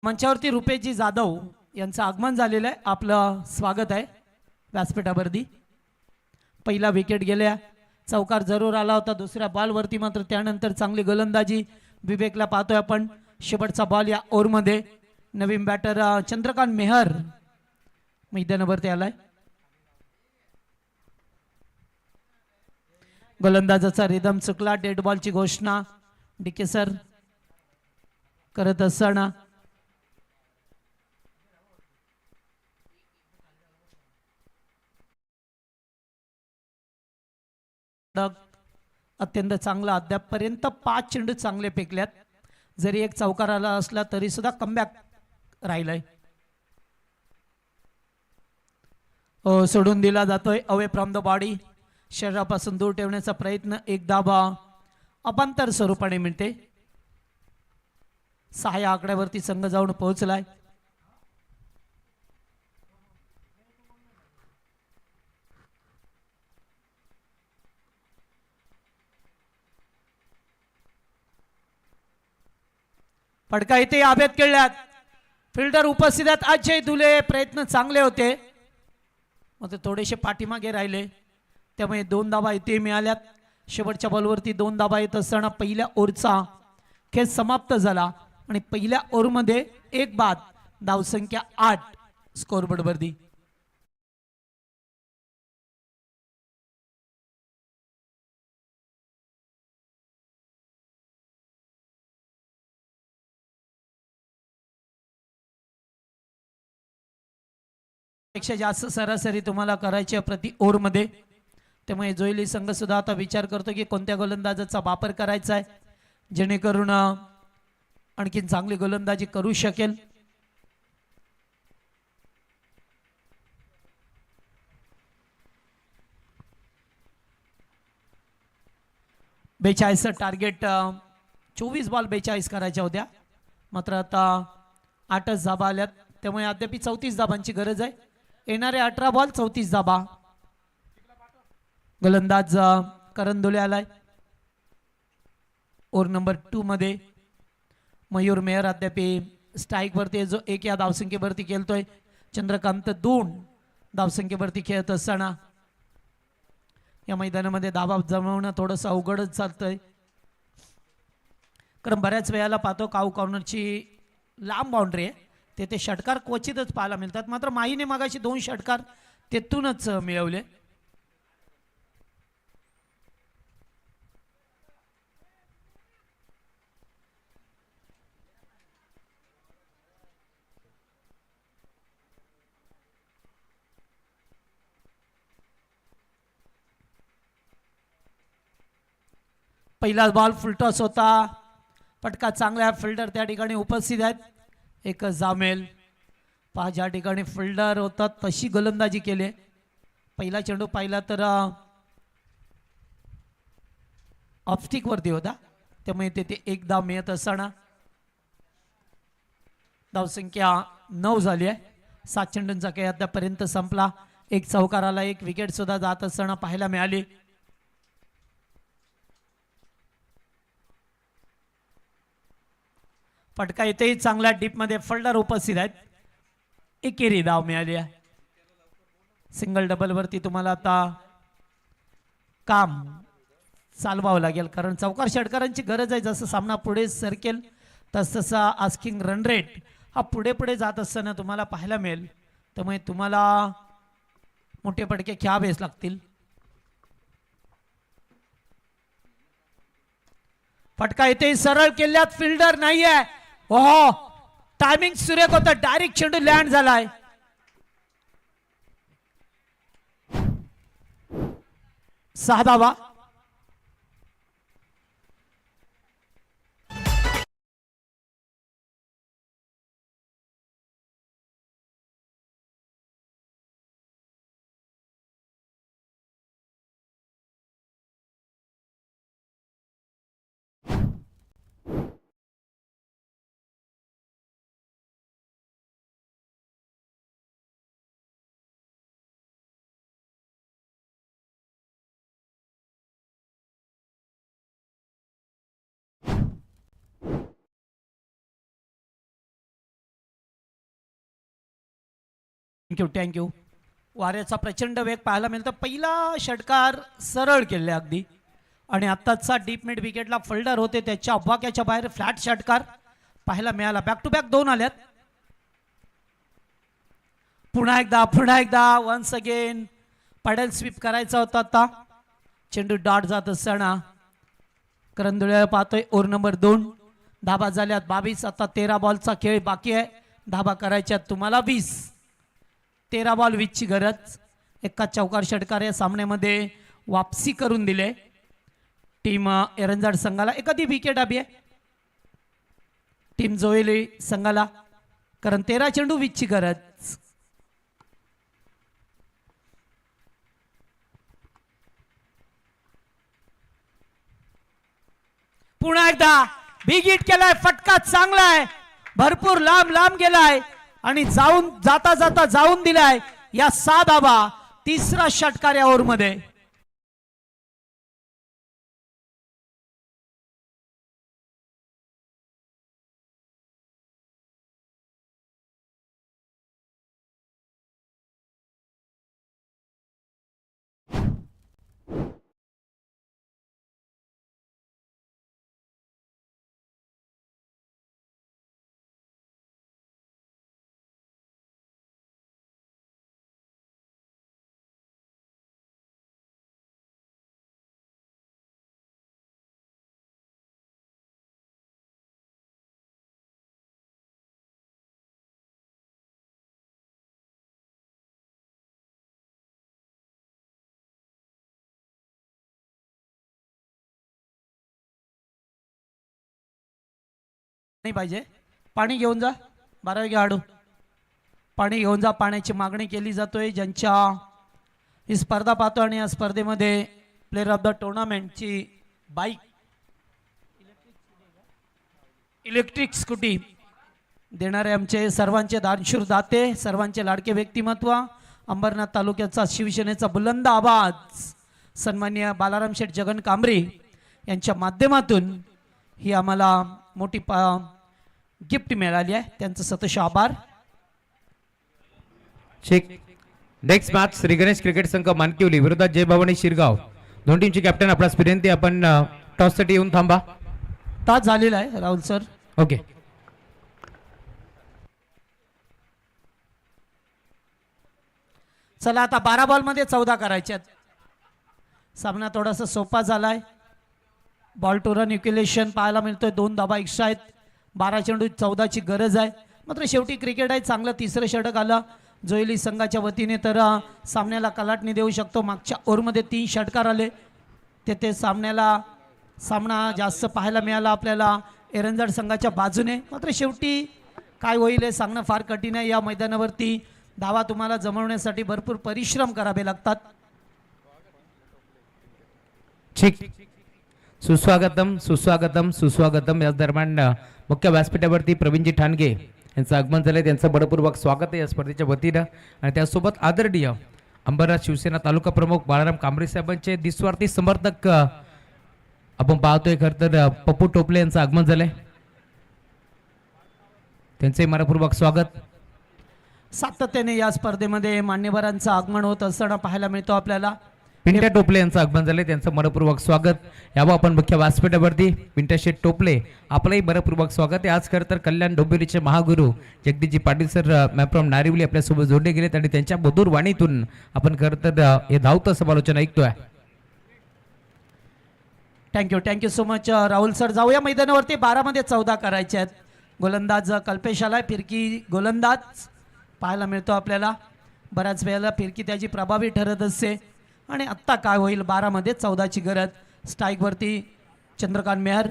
मंचावरती रुपेशजी जाधव यांचं आगमन झालेलं आहे. आपलं स्वागत आहे व्यासपीठावरती. पहिला विकेट गेल्या. चौकार जरूर आला होता दुसऱ्या बॉलवरती. मात्र त्यानंतर चांगली गोलंदाजी विवेकला पाहतोय आपण. शेवटचा बॉल या ओव्हरमध्ये. नवीन बॅटर चंद्रकांत मेहर मैदानावरती आलाय. गोलंदाजाचा रिदम चुकला. डेड बॉलची घोषणा डीके सर करत असताना अत्यंत चांगला. अद्यापपर्यंत 5 चेंडू चांगले फेकल्यात. जरी एक चौकार आला असला तरी सुद्धा कमबॅक राहिलाय. सोडून दिला जातोय अवे फ्रॉम द बॉडी. शरीरापासून दूर ठेवण्याचा प्रयत्न. एक धाबा अपांतर स्वरूपाने मिळते. 6 या आकड्यावरती संघ जाऊन पोहोचलाय. फटका इथे आभ्यात खेळल्यात. फिल्डर उपस्थित आहेत अजय दुले. प्रयत्न चांगले होते, मग ते थोडेसे पाठीमागे राहिले, त्यामुळे 2 धावा इथे मिळाल्यात. शेवटच्या बॉलवरती 2 धावा येत असताना पहिल्या ओव्हरचा खेळ समाप्त झाला आणि पहिल्या ओव्हरमध्ये 1 बाद, धावसंख्या 8 स्कोरबोर्डवरती. पेक्षा जास्त सरासरी तुम्हाला करायची आहे प्रति ओव्हरमध्ये, त्यामुळे जोईली संघ सुद्धा आता विचार करतो की कोणत्या गोलंदाजाचा वापर करायचा आहे जेणेकरून आणखीन चांगली गोलंदाजी करू शकेल. बेचाळीस टार्गेट, 24 बॉल 42 करायच्या होत्या, मात्र आता 8च धाबा आल्यात, त्यामुळे अद्याप 34 धाबांची गरज आहे. येणारे 18 बॉल 34 धाबा. गोलंदाज करंदोले आलाय. ओव्हर नंबर 2 मध्ये मयूर मेहर अद्याप स्ट्राईक वरती जो 1 या धावसंख्येवरती खेळतोय. चंद्रकांत 2 धावसंख्येवरती खेळत असताना या मैदानामध्ये धाबा जमवणं थोडंसं अवघडच चालतंय, कारण बऱ्याच वेळेला पाहतो काऊ कॉर्नरची लांब बाउंड्री आहे, तेथे षटकार क्वचितच पाहायला मिळतात. मात्र माहीने मागाशी 2 षटकार तेथूनच मिळवले. पहिला बॉल फुलटॉस होता, फटका चांगला आहे. फिल्डर त्या ठिकाणी उपस्थित आहेत. एक जामेल पहा ज्या ठिकाणी फिल्डर होता तशी गोलंदाजी केली. पहिला चेंडू पाहिला तर ऑफस्टिक वरती होता, त्यामुळे तेथे 1 धाव मिळत असताना धावसंख्या 9 झाली आहे. 7 चेंडूंचा खेळ आतापर्यंत संपला. 1 चौकाराला 1 विकेट सुद्धा जात असताना पाहायला मिळाली. फटका इथेही चांगला डीप मध्ये फिल्डर उपस्थित आहेत. एकेरी धाव मिळाली आहे. सिंगल डबल वरती तुम्हाला आता काम चालवावं लागेल, कारण चौकार षटकारांची गरज आहे. जसं सामना पुढे सरकेल तस तसा आस्किंग रन रेट हा पुढे पुढे जात असताना तुम्हाला पाहायला मिळेल, त्यामुळे तुम्हाला मोठे फटके खेळावेच लागतील. फटका इथे सरळ केल्यात, फिल्डर नाहीये. ओहो, टायमिंग सुरेख होतं, डायरेक्ट चेंडू लँड झालाय. 6 धावा. थँक्यू. वाऱ्याचा प्रचंड वेग पाहायला मिळतो. पहिला षटकार सरळ केले अगदी, आणि आत्ताचा डीप मिड विकेटला फिल्डर होते त्याच्या अब्बाक्याच्या बाहेर फ्लॅट षटकार पाहायला मिळाला. बॅक टू बॅक 2 आल्यात. पुन्हा एकदा वन्स अगेन पॅडल स्वीप करायचा होता. आता चेंडू डॉट जात असताना करंदुळे पाहतोय. ओव्हर नंबर 2 धाबा झाल्यात 22. आता 13 बॉलचा खेळ बाकी आहे. धाबा करायच्या तुम्हाला 20. 13 बॉल 20 ची गरज. एका चौकार षटकार या सामन्यामध्ये वापसी करून दिले टीम एरंजाड संघाला. एखादी विकेट हवी आहे टीम जोईली संघाला, कारण 13 चेंडू 20 ची गरज. पुन्हा एकदा बिग हिट केलाय. फटका चांगला आहे, भरपूर लांब गेलाय आणि जाता जाऊन दिलाय. या 6 धावा. तिसरा षटकार या ओव्हर मध्ये. नाही पाहिजे, पाणी घेऊन जा. 12 खेळाडू पाणी घेऊन जा. पाण्याची मागणी केली जातोय. ज्यांच्या ही स्पर्धा पाहतो आणि या स्पर्धेमध्ये प्लेअर ऑफ द टुर्नामेंटची बाईक इलेक्ट्रिक स्कूटी देणारे आमचे सर्वांचे दानशूर दाते, सर्वांचे लाडके व्यक्तिमत्व, अंबरनाथ तालुक्याचा शिवसेनेचा बुलंद आवाज सन्माननीय बालाराम शेठ जगन कांबरे यांच्या माध्यमातून ही आम्हाला मोठी गिफ्ट मिळाली आहे. त्यांचं सतत आभार. Check. Next match Shri Ganesh cricket Sangh Mankivali विरोधात जय भवानी शिरगाव. दोन टीमचे कॅप्टन आपल्यास विनंती, आपण टॉस साठी येऊन थांबा. तास झालेला आहे राहुल सर. ओके. चला आता 12 बॉल मध्ये 14 करायच्यात. सामना थोडासा सोपा झालाय. बॉल टू रन इक्युलेशन पाहायला मिळतोय. 2 धावा एक्स्ट्रा आहेत. 12 चेंडू 14ची गरज आहे. मात्र शेवटी क्रिकेट आहे. चांगलं तिसरं षटक आलं जोईली संघाच्या वतीने, तर सामन्याला कलाटणी देऊ शकतो. मागच्या ओव्हरमध्ये 3 षटकार आले, तेथे सामना जास्त पाहायला मिळाला आपल्याला एरंजाड संघाच्या बाजूने. मात्र शेवटी काय होईल हे सांगणं फार कठीण आहे. या मैदानावरती धावा तुम्हाला जमवण्यासाठी भरपूर परिश्रम करावे लागतात. ठीक. सुस्वागतम सुस्वागतम सुस्वागतम. या दरम्यान मुख्य व्यासपीठावरती प्रवीणजी ठाणगे यांचं आगमन झालंय. त्यांचं बडपूर्वक स्वागत आहे या स्पर्धेच्या वतीनं. आणि त्यासोबत आदरणीय अंबरनाथ शिवसेना तालुका प्रमुख बाळाराम कांबरे साहेबांचे निस्वार्थी समर्थक आपण पाहतोय. खरं तर पप्पू टोपले यांचं आगमन झालंय. त्यांचे मनपूर्वक स्वागत. सातत्याने या स्पर्धेमध्ये मान्यवरांचं आगमन होत असताना पाहायला मिळतो आपल्याला. पिंट्या टोपले यांचं आगमन झालंय. त्यांचं मनपूर्वक स्वागत. यावं आपण मुख्य व्यासपीठावरती. पिंट्या शेठ टोपले आपलंही मनपूर्वक स्वागत आहे. आज खरं तर कल्याण डोंबिवलीचे महागुरु जगदीशजी पाटील सर मॅप्रॉम नारिवली आपल्यासोबत जोडले गेलेत आणि त्यांच्या मधुर वाणीतून आपण खरं तर हे धावतं समालोचन ऐकतोय. Thank you so much Rahul sir. जाऊया मैदानावरती. 12 मध्ये 14 करायचे आहेत. गोलंदाज कल्पेश आलाय. फिरकी गोलंदाज पाहायला मिळतो आपल्याला. बऱ्याच वेळेला फिरकी त्याची प्रभावी ठरत असते. आणि आत्ता काय होईल, 12 मध्ये 14ची गरज. स्ट्राईकवरती चंद्रकांत मेहर.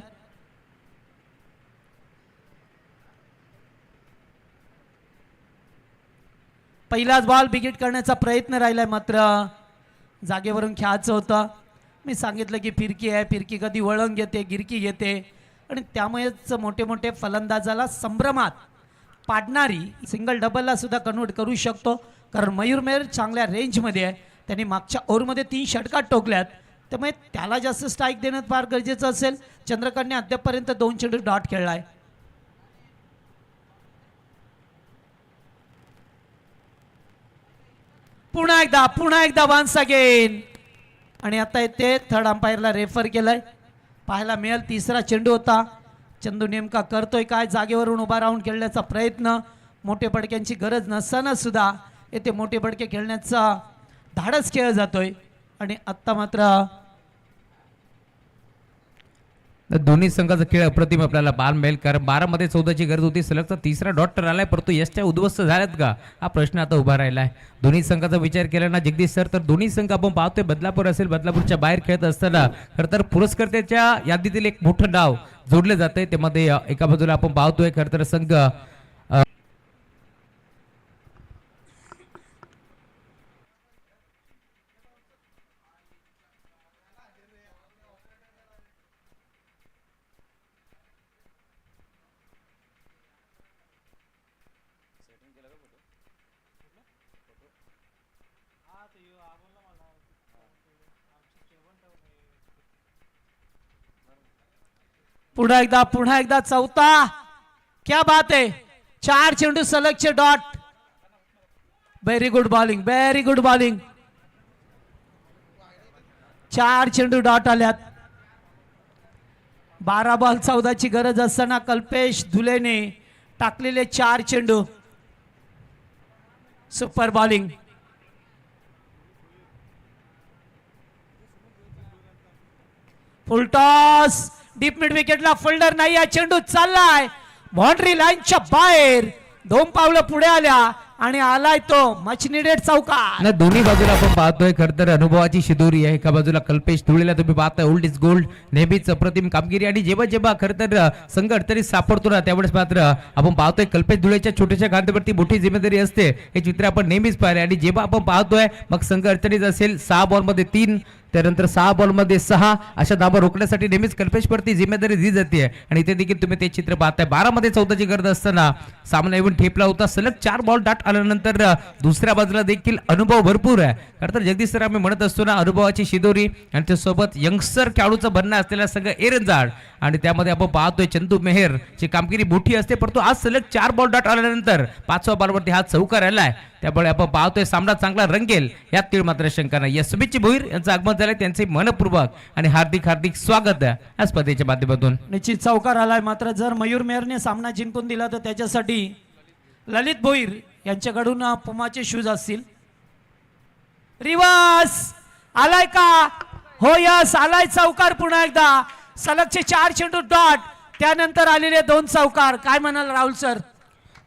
पहिलाच बॉल बिगिट करण्याचा प्रयत्न राहिलाय, मात्र जागेवरून खेळायचं होतं. मी सांगितलं की फिरकी आहे. फिरकी कधी वळण घेते, गिरकी घेते आणि त्यामुळेच मोठे मोठे फलंदाजाला संभ्रमात पाडणारी सिंगल डबलला सुद्धा कन्वर्ट करू शकतो. कारण मयूर मेहर चांगल्या रेंजमध्ये आहे. त्यांनी मागच्या ओव्हरमध्ये 3 षटकार टोकल्यात, त्यामुळे त्याला जास्त स्ट्राईक देणं फार गरजेचं असेल. चंद्रकांतने अद्यापपर्यंत 2 चेंडू डॉट खेळलाय. पुन्हा एकदा वन्स अगेन. आणि आता येते थर्ड अंपायरला रेफर केलंय. पाहायला मिळेल तिसरा चेंडू होता. चंदू नेमका करतोय काय, जागेवरून उभा राहून खेळण्याचा प्रयत्न. मोठे फडक्यांची गरज नसताना सुद्धा येथे मोठे फडके खेळण्याचा धाडस खेळ जातोय. आणि आत्ता मात्र दोन्ही संघाचा खेळ अप्रतिम आपल्याला पाहायला मिळेल. कारण 12 मध्ये 14ची गरज होती. सलगचा तिसरा डॉट तर आलाय, परंतु यशच्या उद्ध्वस्त झाल्यात का हा प्रश्न आता उभा राहिला आहे. दोन्ही संघाचा विचार केला ना जगदीश सर, तर दोन्ही संघ आपण पाहतोय बदलापूर असेल, बदलापूरच्या बाहेर खेळत असताना खरं तर पुरस्कर्त्याच्या यादीतील एक मोठं नाव जोडलं जातंय. त्यामध्ये एका बाजूला आपण पाहतोय खरं तर संघ पुन्हा एकदा चौथा. क्या बात आहे. 4 चेंडू सलगचे dot. Very good bowling, very good bowling. 4 चेंडू डॉट आल्यात. 12 बॉल 14ची गरज असताना कल्पेश धुलेने टाकलेले 4 चेंडू. Super bowling. Full toss. Deep mid विकेटला फोल्डर नाही. चेंडू चाललाय बाउंड्री लाईनच्या बाहेर. 2 पावलं पुढे आल्या आणि आलाय तो मच निडेड चौकार. ना दोन्ही बाजूला आपण पाहतोय खरं तर अनुभवाची शिदोरी आहे. एका बाजूला कल्पेश धुळेला तुम्ही पाहताय ओल्ड इज गोल्ड, नेहमीच अप्रतिम कामगिरी. आणि जेव्हा जेव्हा खरं तर संघ अडचणीत सापडतो ना त्यावेळेस मात्र आपण पाहतोय कल्पेश धुळेच्या छोट्याशा खांद्यावरती मोठी जिम्मेदारी असते. हे चित्र आपण नेहमीच पाहिले. आणि जेव्हा आपण पाहतोय मग संघ अडचणीत असेल 6 बॉलमध्ये 3 त्यानंतर 6 बॉलमध्ये 6 अशा धाबा रोखण्यासाठी नेहमीच कल्पेशवरती जिम्मेदारी दिली जाते. आणि इथे देखील तुम्ही ते चित्र पाहताय. 12 मध्ये 14ची गरज असताना सामना येऊन ठेपला होता. सलग 4 बॉल डाट आल्यानंतर दुसऱ्या बाजूला देखील अनुभव भरपूर आहे. खरं तर जगदीश सर आम्ही म्हणत असतो ना अनुभवाची शिदोरी आणि त्यासोबत यंगस्टर खेळाडूचं बनणं असलेला संघ एरंजाड. आणि त्यामध्ये आपण पाहतोय चंदू मेहर ची कामगिरी मोठी असते परंतु आज सलग 4 बॉल डाट आल्यानंतर 5व्या बॉलवरती हा चौकार आलाय. त्यामुळे आपण पाहतोय सामना चांगला रंगेल यात तीळ मात्र शंका नाही. या शुभेच्छा भोईर यांचं आगमन झालंय त्यांचे मनपूर्वक आणि हार्दिक हार्दिक स्वागत आहे या स्पर्धेच्या माध्यमातून. निश्चित चौकार आलाय. मात्र जर मयूर मेहरने सामना जिंकून दिला तर त्याच्यासाठी ललित भोईर यांच्याकडून पुमाचे शूज असतील. रिवर्स आलाय का? हो यस आलाय चौकार. पुन्हा एकदा सलगचे 4 चेंडू डॉट त्यानंतर आलेले 2 चौकार. काय म्हणाल राहुल सर?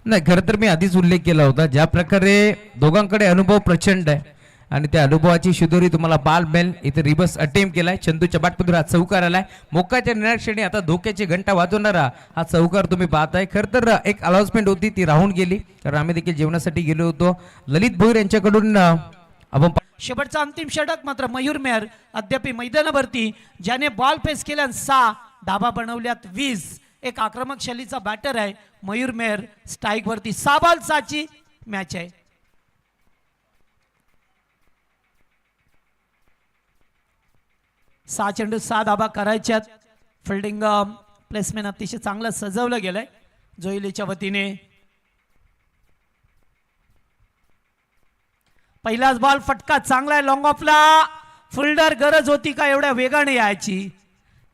नाही खरं तर मी आधीच उल्लेख केला होता ज्या प्रकारे दोघांकडे अनुभव प्रचंड आहे आणि त्या अनुभवाची शिदोरी तुम्हाला बाल मेल इथे रिवर्स अटेम्प्ट केलाय. चंदूच्या बाटपदूर हा चौकार आलाय. मोक्याच्या निराक्षणी आता धोक्याची घंटा वाजवणारा हा चौकार तुम्ही पाहताय. खरं तर एक अनाउन्समेंट होती ती राहून गेली कारण आम्ही देखील जेवणासाठी गेलो होतो. ललित भोईर यांच्याकडून आपण शेवटचा अंतिम षटक मात्र मयूर मेहर अद्याप मैदानावरती ज्याने बॉल फेस केल्या 6 धाबा बनवल्यात 20. एक आक्रमक शैलीचा बॅटर आहे मयूर मेहर. स्ट्राईक वरती 6 बॉल 6ची मॅच आहे. सहा चेंडू 6 धाबा करायच्यात. फिल्डिंग प्लेसमेंट अतिशय चांगलं सजवलं गेलंय जोईलीच्या वतीने. पहिलाच बॉल फटका चांगला आहे लॉंग ऑफला. फिल्डर गरज होती का एवढ्या वेगाने यायची?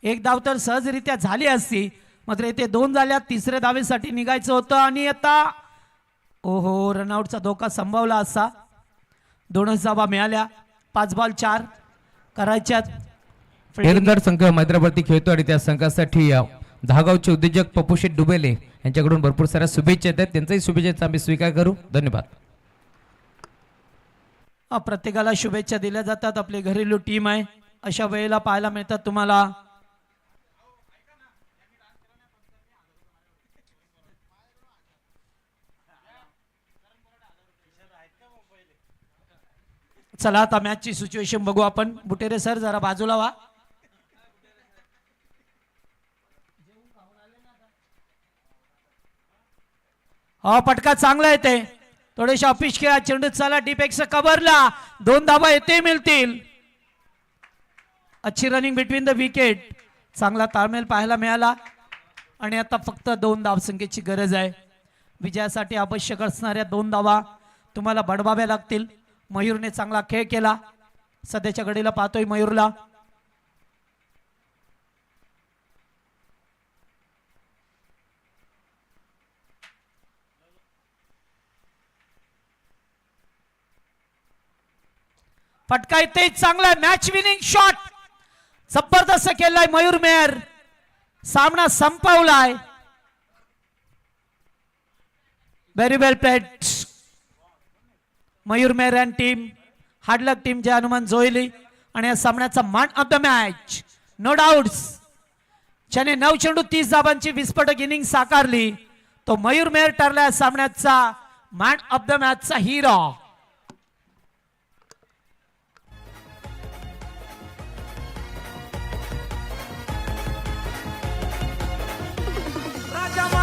एक धाव तर सहजरित्या झाली असती मात्र इथे 2 झाल्या. तिसऱ्या धावेसाठी निघायचं होतं आणि आता ओहो रनआउटचा धोका संभवला असा. 2च धावा मिळाल्या. 5 बॉल 4 करायच्यात. एरंजाड संघ मैदानावरती खेळतो आणि त्या संघासाठी दहागावचे उद्योजक पप्पूशेठ डुबेले यांच्याकडून भरपूर साऱ्या शुभेच्छा येतात. त्यांचाही शुभेच्छा आम्ही स्वीकार करू. धन्यवाद. प्रत्येकाला शुभेच्छा दिल्या जातात. आपली घरेलू टीम आहे अशा वेळेला पाहायला मिळतात तुम्हाला. चला आता मॅचची सिच्युएशन बघू आपण. बुटेरे सर जरा बाजूला व्हा. हा पटका चांगला येते. थोडेसे ऑफिस खेळा. चेंडू चला डीपेक्स कव्हरला 2 धावा येते मिळतील. अच्छी रनिंग बिटवीन द विकेट. चांगला ताळमेळ पाहायला मिळाला आणि आता फक्त 2 धावसंख्येची गरज आहे. विजयासाठी आवश्यक असणाऱ्या 2 धावा तुम्हाला बडवाव्या लागतील. मयूरने चांगला खेळ केला. सध्याच्या घडीला पाहतोय मयूरला. फटका इथे चांगला मॅच विनिंग शॉट जबरदस्त केलाय मयूर मेहर. सामना संपवलाय. Very well played Mayur Meher and team. Hard luck team Jai Hanuman जोईली आणि या सामन्याचा man of the match no doubts ज्याने 9 चेंडू 30 धावांची विस्फोटक इनिंग साकारली तो मयूर मेहर ठरला सामन्याचा मॅन ऑफ द मॅचचा हिरो.